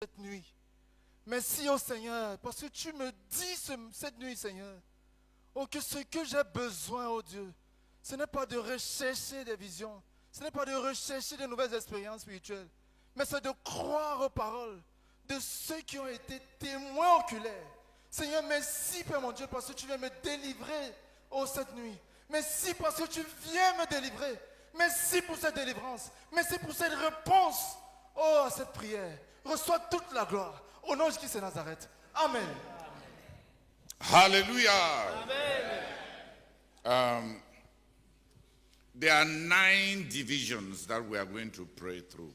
cette nuit. Merci, oh Seigneur, parce que tu me dis cette nuit, Seigneur, oh, que ce que j'ai besoin, oh Dieu, ce n'est pas de rechercher des visions, ce n'est pas de rechercher de nouvelles expériences spirituelles, mais c'est de croire aux paroles de ceux qui ont été témoins oculaires. Seigneur, merci, Père mon Dieu, parce que tu viens me délivrer, oh, cette nuit. Merci parce que tu viens me délivrer. Merci pour cette délivrance. Merci pour cette réponse, oh, à cette prière. Reçois toute la gloire. Au nom de Christ de Nazareth. Amen. Hallelujah. There are 9 divisions that we are going to pray through.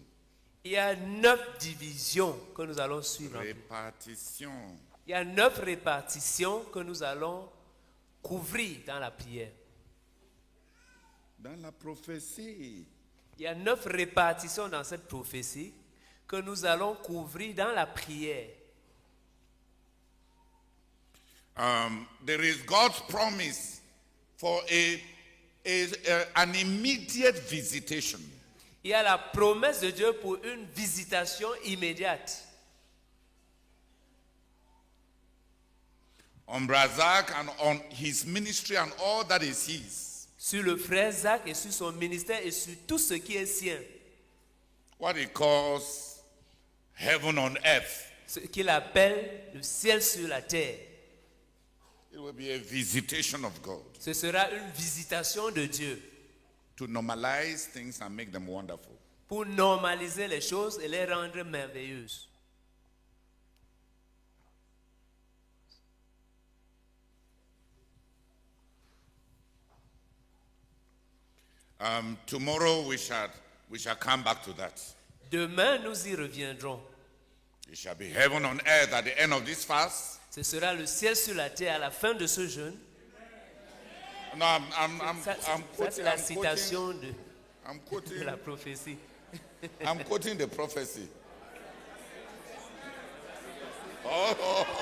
Il y a 9 divisions que nous allons suivre. Répartition. Il y a 9 répartitions que nous allons couvrir dans la prière. Dans la prophétie. Il y a 9 répartitions dans cette prophétie que nous allons couvrir dans la prière. There is God's promise for an immediate visitation. Il y a la promesse de Dieu pour une visitation immédiate. On Brazak and on his ministry and all that is his. Sur le frère Zach et sur son ministère et sur tout ce qui est sien. What he calls heaven on earth. Ce qu'il appelle le ciel sur la terre. It will be a visitation of God. Ce sera une visitation de Dieu. To normalize things and make them wonderful. Pour normaliser les choses et les rendre merveilleuses. Tomorrow we shall come back to that. Demain, nous y reviendrons. It shall be heaven on earth at the end of this fast. Ce sera le ciel sur la terre à la fin de ce jeûne. No, I'm C'est la citation de quoting la prophétie. I'm quoting the prophecy.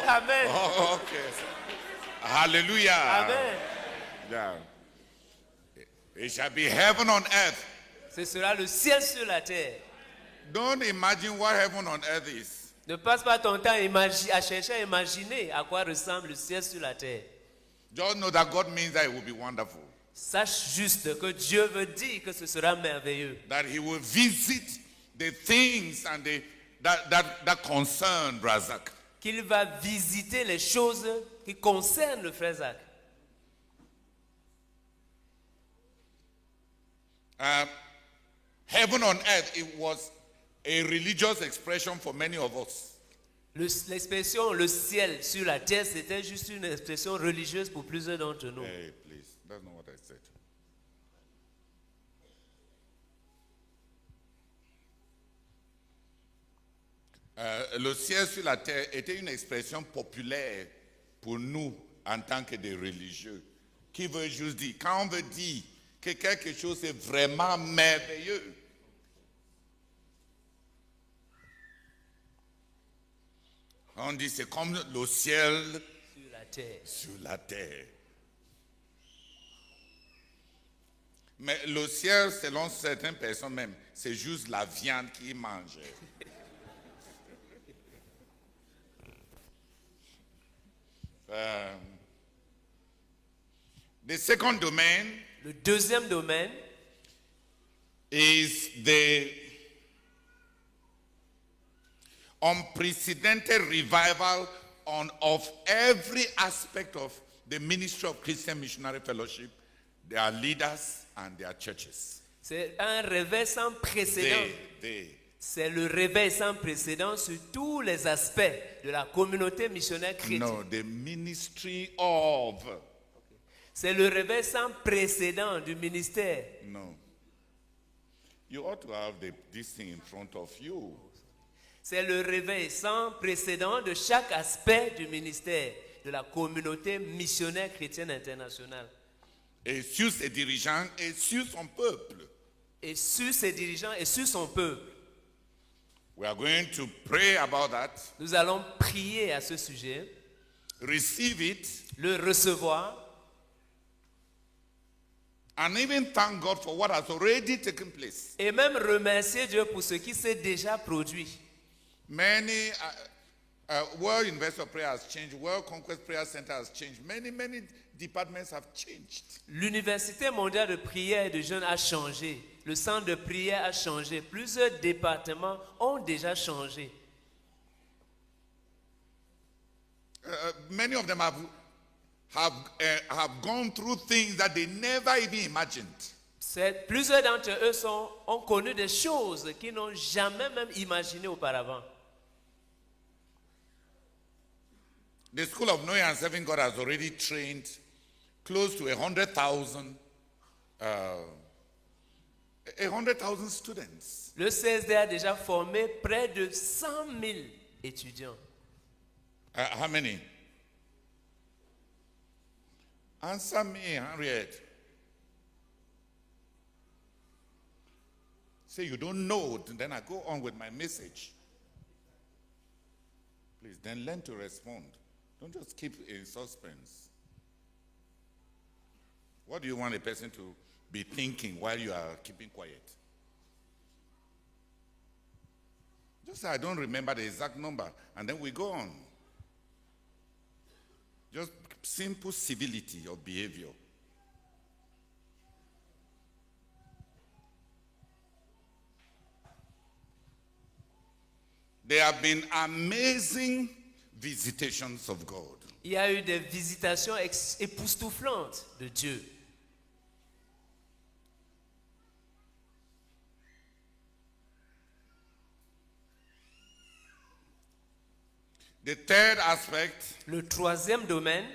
Amen. Oh, okay. Hallelujah. Amen. Yeah. It shall be heaven on earth. Ce sera le ciel sur la terre. Don't imagine what heaven on earth is. Ne passe pas ton temps à chercher à imaginer à quoi ressemble le ciel sur la terre. Just know that God means that it will be wonderful. Sache juste que Dieu veut dire que ce sera merveilleux. That he will visit the things and that concern Brazak. Qu'il va visiter les choses qui concernent le frère Zach. Heaven on earth, it was a religious expression for many of us. L'expression le ciel sur la terre, c'était juste une expression religieuse pour plusieurs d'entre nous. Hey, please, that's not what I said. Le ciel sur la terre était une expression populaire pour nous en tant que des religieux. Qui veut juste dire, quand on veut dire que quelque chose est vraiment merveilleux, on dit c'est comme le ciel Sur la terre. sur la terre. Mais le ciel, selon certaines personnes même, c'est juste la viande qu'ils mangent. The second domain Le deuxième domaine, is the unprecedented revival of every aspect of the ministry of Christian Missionary Fellowship, their leaders and their churches. c'est un réveil sans précédent. C'est le réveil sans précédent sur tous les aspects de la communauté missionnaire chrétienne. No, the ministry of. C'est le réveil sans précédent du ministère. No. You ought to have this thing in front of you. C'est le réveil sans précédent de chaque aspect du ministère de la communauté missionnaire chrétienne internationale. Et sur ses dirigeants et sur son peuple. Et sur ses dirigeants et sur son peuple. We are going to pray about that. Nous allons prier à ce sujet, Receive it. le recevoir, And even thank God for what has already taken place. et même remercier Dieu pour ce qui s'est déjà produit. Many World University of Prayer has changed. World Conquest Prayer Center has changed. Many departments have changed. L'Université mondiale de prière et de jeûne a changé. Le centre de prière a changé. Plusieurs départements ont déjà changé. Many of them have gone through things that they never even imagined. Plusieurs d'entre eux ont connu des choses qu'ils n'ont jamais même imaginées auparavant. The School of Knowing and Serving God has already trained close to 100,000 students. Le CSD a déjà formé près de 100 000 étudiants. How many? Answer me, Henriette. Say you don't know, then I go on with my message. Please, then learn to respond. Don't just keep in suspense. What do you want a person to be thinking while you are keeping quiet? Just say, I don't remember the exact number, and then we go on. Just simple civility of behavior. There have been amazing visitations of God. Il y a eu des visitations époustouflantes de Dieu. The third aspect Le troisième domaine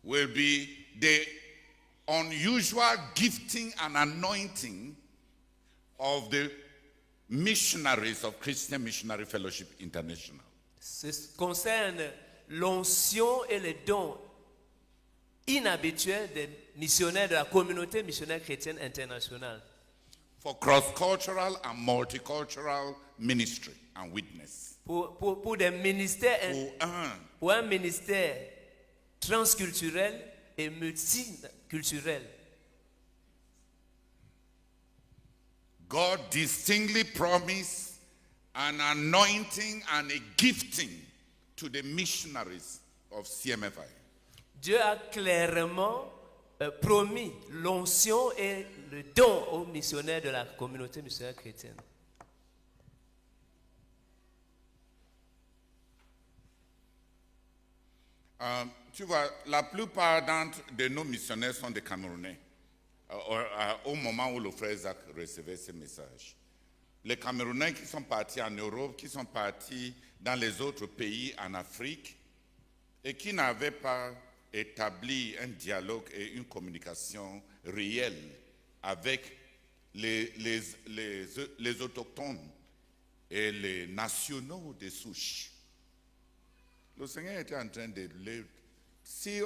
will be the unusual gifting and anointing of the missionaries of Christian Missionary Fellowship International. Ce concerne l'onction et les dons inhabituels des missionnaires de la communauté missionnaire chrétienne internationale. For cross-cultural and multicultural ministry and witness. Pour des ministères, pour un ministère transculturel et multiculturel. God distinctly promised an anointing and a gifting to the missionaries of CMFI. Dieu a clairement promis l'onction et le don aux missionnaires de la communauté missionnaire chrétienne. Tu vois, la plupart de nos missionnaires sont des Camerounais. Au moment où le frère Zach recevait ce message. Les Camerounais qui sont partis en Europe, qui sont partis dans les autres pays en Afrique et qui n'avaient pas établi un dialogue et une communication réelle avec les autochtones et les nationaux des souches. Le Seigneur était en train de les... Si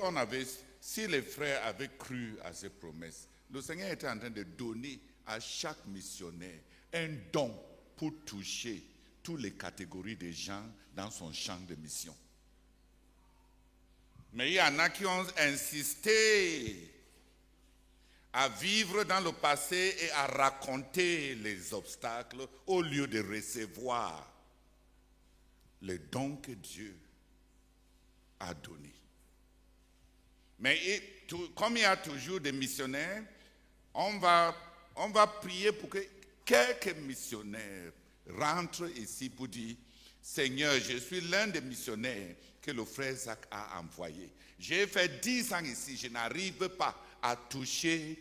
les frères avaient cru à ces promesses, le Seigneur était en train de donner à chaque missionnaire un don pour toucher toutes les catégories de gens dans son champ de mission. Mais il y en a qui ont insisté à vivre dans le passé et à raconter les obstacles au lieu de recevoir les dons que Dieu a donnés. Mais comme il y a toujours des missionnaires, on va prier pour que quelques missionnaires rentrent ici pour dire, Seigneur, je suis l'un des missionnaires que le frère Zach a envoyé. J'ai fait 10 ans ici, je n'arrive pas à toucher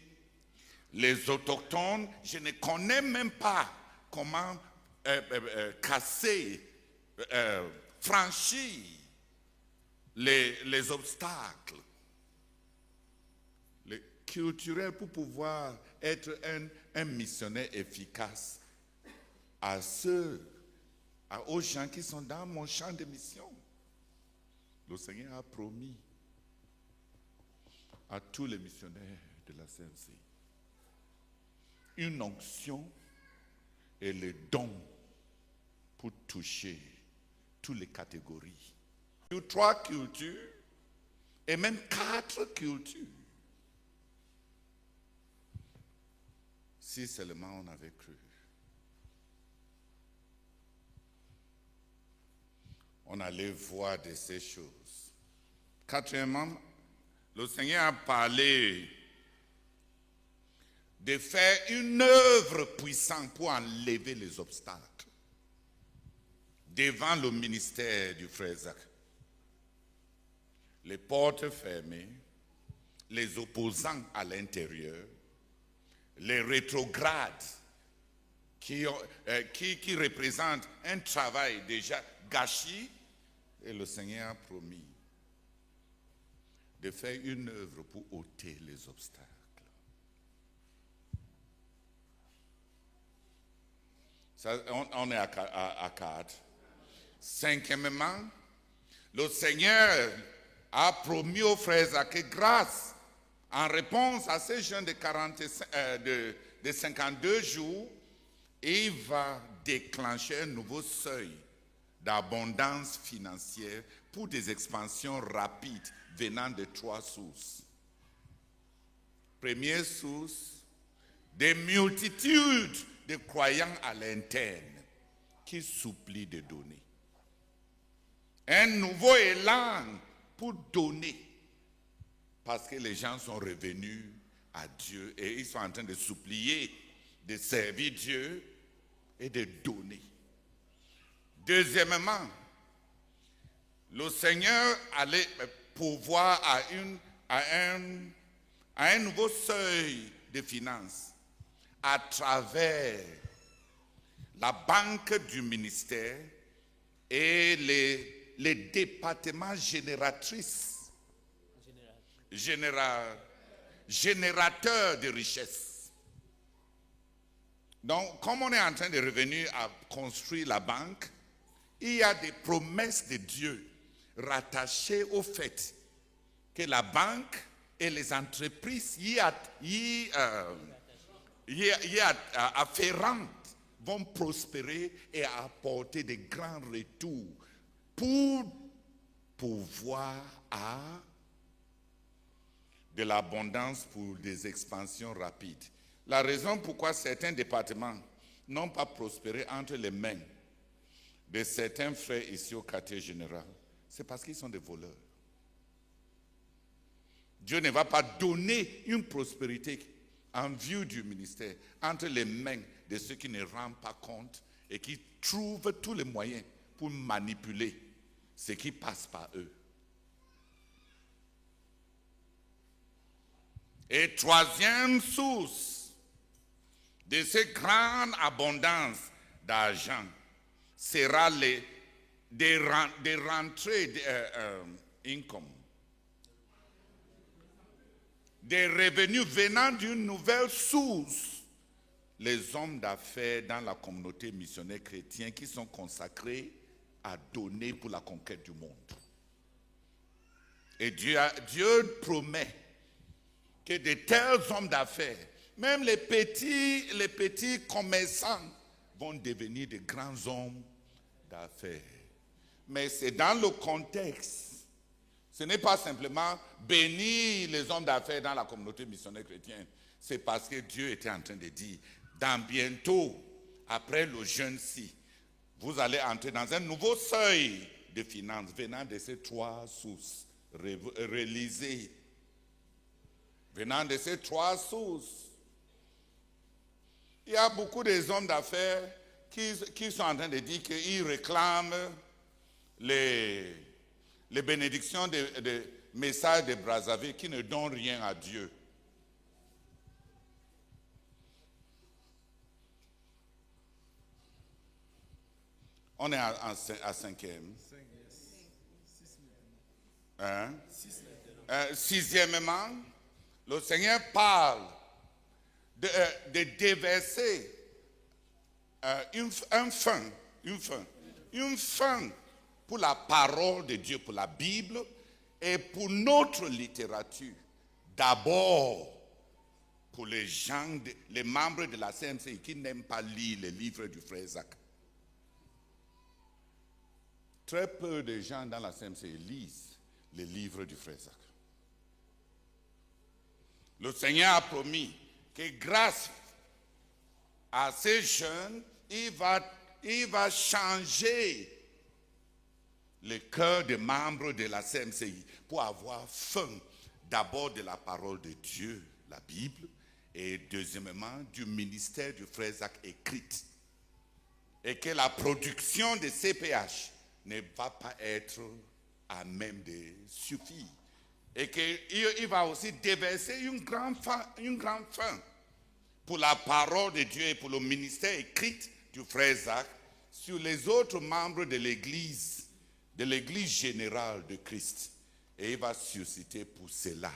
les autochtones. Je ne connais même pas comment casser, franchir les obstacles culturels pour pouvoir être un missionnaire efficace aux gens qui sont dans mon champ de mission. Le Seigneur a promis à tous les missionnaires de la CMC une onction et le don pour toucher toutes les catégories. 3 cultures et même 4 cultures. Si seulement on avait cru. on allait voir de ces choses. Quatrièmement, le Seigneur a parlé de faire une œuvre puissante pour enlever les obstacles devant le ministère du frère Zach. Les portes fermées, les opposants à l'intérieur, les rétrogrades qui représentent un travail déjà gâché, et le Seigneur a promis de faire une œuvre pour ôter les obstacles. Ça, on est à 4. Cinquièmement, le Seigneur a promis aux frères Zach grâce en réponse à ces jeunes de 52 jours, il va déclencher un nouveau seuil d'abondance financière pour des expansions rapides venant de 3 sources. Première source, des multitudes de croyants à l'interne qui supplient de donner. Un nouveau élan pour donner. Parce que les gens sont revenus à Dieu et ils sont en train de supplier, de servir Dieu et de donner. Deuxièmement, le Seigneur allait pourvoir à un nouveau seuil de finances à travers la banque du ministère et les départements générateurs de richesses. Donc, comme on est en train de revenir à construire la banque, il y a des promesses de Dieu rattachées au fait que la banque et les entreprises afférentes vont prospérer et apporter de grands retours pour pouvoir à de l'abondance pour des expansions rapides. La raison pourquoi certains départements n'ont pas prospéré entre les mains de certains frères ici au quartier général, c'est parce qu'ils sont des voleurs. Dieu ne va pas donner une prospérité en vue du ministère entre les mains de ceux qui ne rendent pas compte et qui trouvent tous les moyens pour manipuler ce qui passe par eux. Et troisième source de cette grande abondance d'argent sera des rentrées income, des revenus venant d'une nouvelle source. Les hommes d'affaires dans la communauté missionnaire chrétienne qui sont consacrés à donner pour la conquête du monde. Et Dieu promet que de tels hommes d'affaires, même les petits commerçants, vont devenir de grands hommes d'affaires. Mais c'est dans le contexte. Ce n'est pas simplement bénir les hommes d'affaires dans la communauté missionnaire chrétienne. C'est parce que Dieu était en train de dire, dans bientôt, après le jeûne-ci, vous allez entrer dans un nouveau seuil de finances venant de ces 3 sources réalisées. Venant de ces 3 sources. Il y a beaucoup d'hommes d'affaires qui sont en train de dire qu'ils réclament les bénédictions des messages de Brazzaville qui ne donnent rien à Dieu. On est à 5e. Sixièmement, le Seigneur parle de déverser une fin pour la parole de Dieu, pour la Bible et pour notre littérature. D'abord, pour les gens, les membres de la CMCI qui n'aiment pas lire les livres du frère Zach. Très peu de gens dans la CMCI lisent les livres du frère Zach. Le Seigneur a promis que grâce à ces jeunes, il va changer le cœur des membres de la CMCI pour avoir faim d'abord de la parole de Dieu, la Bible, et deuxièmement du ministère du frère Zach écrite. Et que la production de CPH ne va pas être à même de suffire. Et qu'il va aussi déverser une grande faim pour la parole de Dieu et pour le ministère écrit du frère Zach sur les autres membres de l'église générale de Christ. Et il va susciter pour cela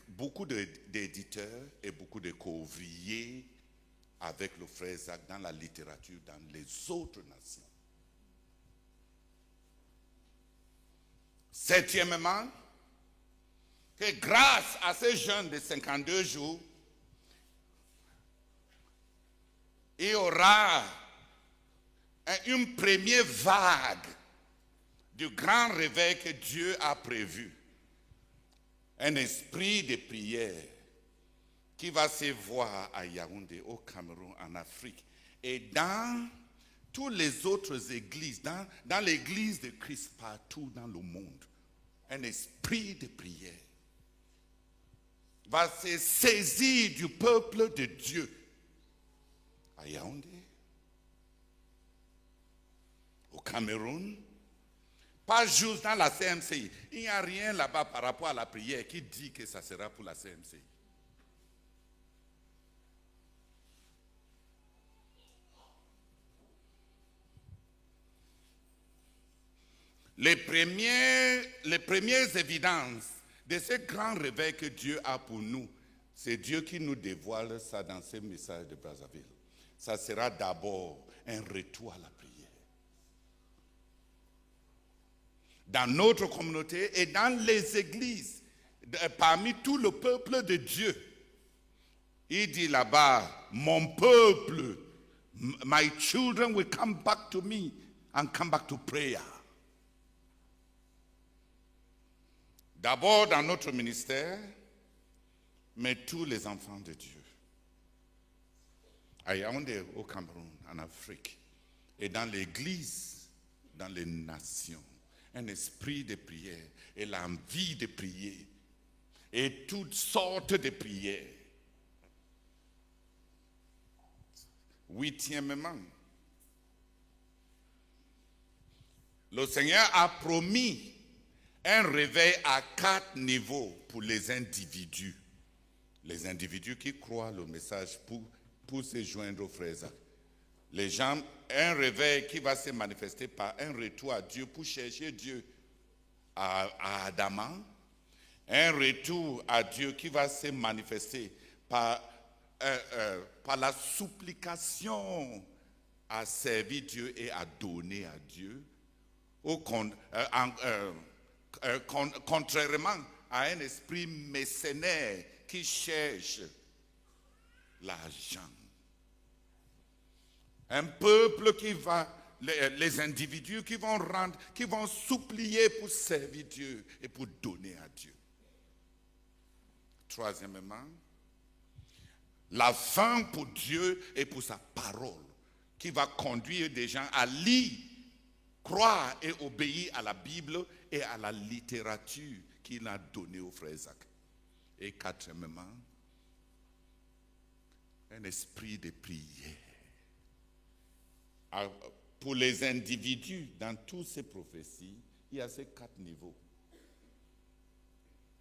beaucoup d'éditeurs et beaucoup de co-ouvriers avec le frère Zach dans la littérature, dans les autres nations. Septièmement, que grâce à ces jeunes de 52 jours, il y aura une première vague du grand réveil que Dieu a prévu. Un esprit de prière qui va se voir à Yaoundé, au Cameroun, en Afrique, et dans toutes les autres églises, dans l'église de Christ partout dans le monde. Un esprit de prière va se saisir du peuple de Dieu à Yaoundé, au Cameroun, pas juste dans la CMCI. Il n'y a rien là-bas par rapport à la prière qui dit que ça sera pour la CMCI. Les premières évidences de ce grand réveil que Dieu a pour nous, c'est Dieu qui nous dévoile ça dans ce message de Brazzaville. Ça sera d'abord un retour à la prière. Dans notre communauté et dans les églises, parmi tout le peuple de Dieu. Il dit là-bas, mon peuple, my children will come back to me and come back to prayer. D'abord dans notre ministère, mais tous les enfants de Dieu. À Yaoundé, au Cameroun, en Afrique, et dans l'église, dans les nations. Un esprit de prière et l'envie de prier et toutes sortes de prières. Huitièmement, le Seigneur a promis un réveil à 4 niveaux pour les individus. Les individus qui croient le message pour se joindre aux frères. Les gens, un réveil qui va se manifester par un retour à Dieu pour chercher Dieu à Adama. Un retour à Dieu qui va se manifester par la supplication à servir Dieu et à donner à Dieu. Contrairement à un esprit mercenaire qui cherche l'argent. Un peuple qui va, les individus qui vont supplier pour servir Dieu et pour donner à Dieu. Troisièmement, la faim pour Dieu et pour sa parole qui va conduire des gens à lire, croire et obéir à la Bible et à la littérature qu'il a donnée au frère Zach. Et quatrièmement, un esprit de prière. Pour les individus, dans toutes ces prophéties, il y a ces 4 niveaux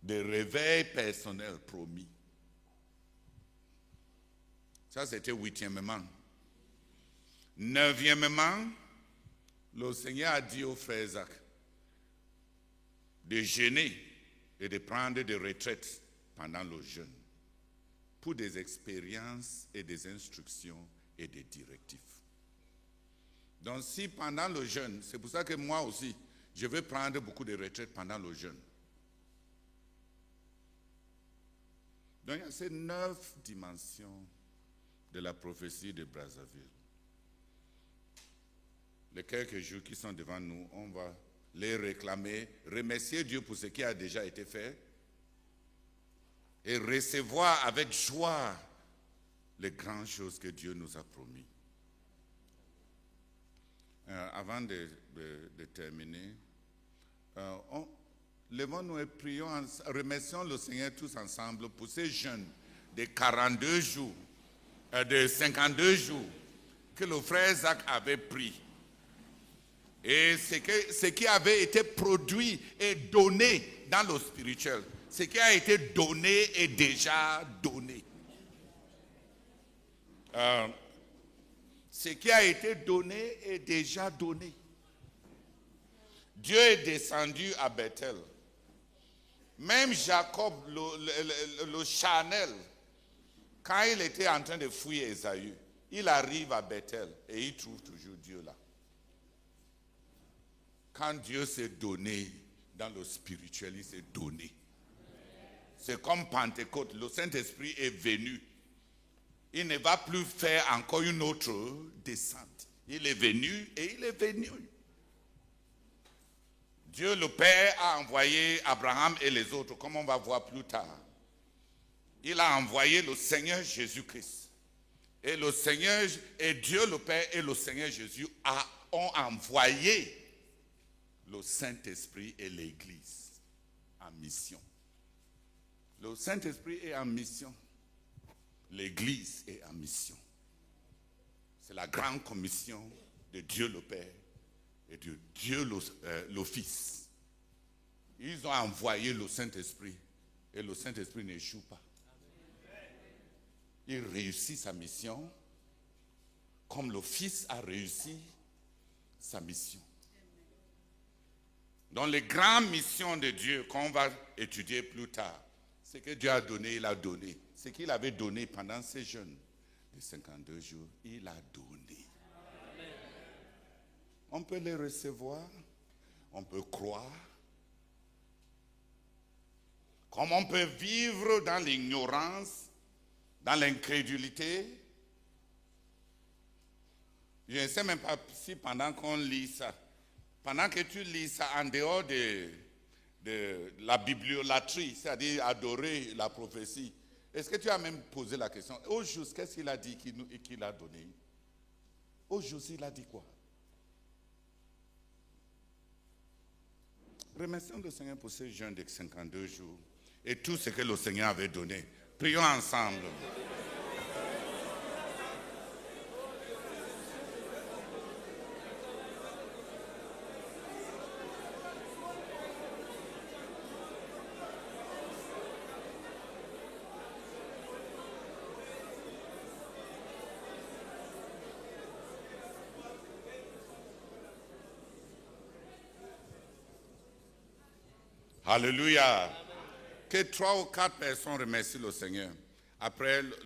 de réveil personnel promis. Ça, c'était 8e. 9e, le Seigneur a dit au frère Zach de jeûner et de prendre des retraites pendant le jeûne pour des expériences et des instructions et des directives. Donc si pendant le jeûne, c'est pour ça que moi aussi, je vais prendre beaucoup de retraites pendant le jeûne. Donc il y a ces 9 dimensions de la prophétie de Brazzaville. Les quelques jours qui sont devant nous, on va les réclamer, remercier Dieu pour ce qui a déjà été fait et recevoir avec joie les grandes choses que Dieu nous a promis. avant de terminer, levons-nous et prions, remercions le Seigneur tous ensemble pour ces jeûnes de 42 jours, de 52 jours que le frère Zach avait pris. Et ce qui avait été produit et donné dans le spirituel, ce qui a été donné est déjà donné. Ce qui a été donné est déjà donné. Dieu est descendu à Bethel. Même Jacob, le charnel, quand il était en train de fouiller Ésaü, il arrive à Bethel et il trouve toujours Dieu là. Quand Dieu s'est donné dans le spirituel, il s'est donné. C'est comme Pentecôte, le Saint-Esprit est venu. Il ne va plus faire encore une autre descente. Il est venu et il est venu. Dieu le Père a envoyé Abraham et les autres, comme on va voir plus tard. Il a envoyé le Seigneur Jésus-Christ. Et le Seigneur, et Dieu le Père et le Seigneur Jésus ont envoyé le Saint-Esprit et l'Église en mission. Le Saint-Esprit est en mission. L'Église est en mission. C'est la grande commission de Dieu le Père et de Dieu le Fils. Ils ont envoyé le Saint-Esprit et le Saint-Esprit n'échoue pas. Il réussit sa mission comme le Fils a réussi sa mission. Dans les grandes missions de Dieu qu'on va étudier plus tard, ce que Dieu a donné, il a donné. Ce qu'il avait donné pendant ces jeûnes de 52 jours, il a donné. Amen. On peut les recevoir, on peut croire. Comme on peut vivre dans l'ignorance, dans l'incrédulité. Je ne sais même pas si pendant qu'on lit ça, pendant que tu lis ça en dehors de la bibliolatrie, c'est-à-dire adorer la prophétie, est-ce que tu as même posé la question, au juste, qu'est-ce qu'il a dit qu'il a donné? Au juste, il a dit quoi? Remercions le Seigneur pour ce jeûne de 52 jours et tout ce que le Seigneur avait donné. Prions ensemble. Alléluia. Que 3 ou 4 personnes remercient le Seigneur. Après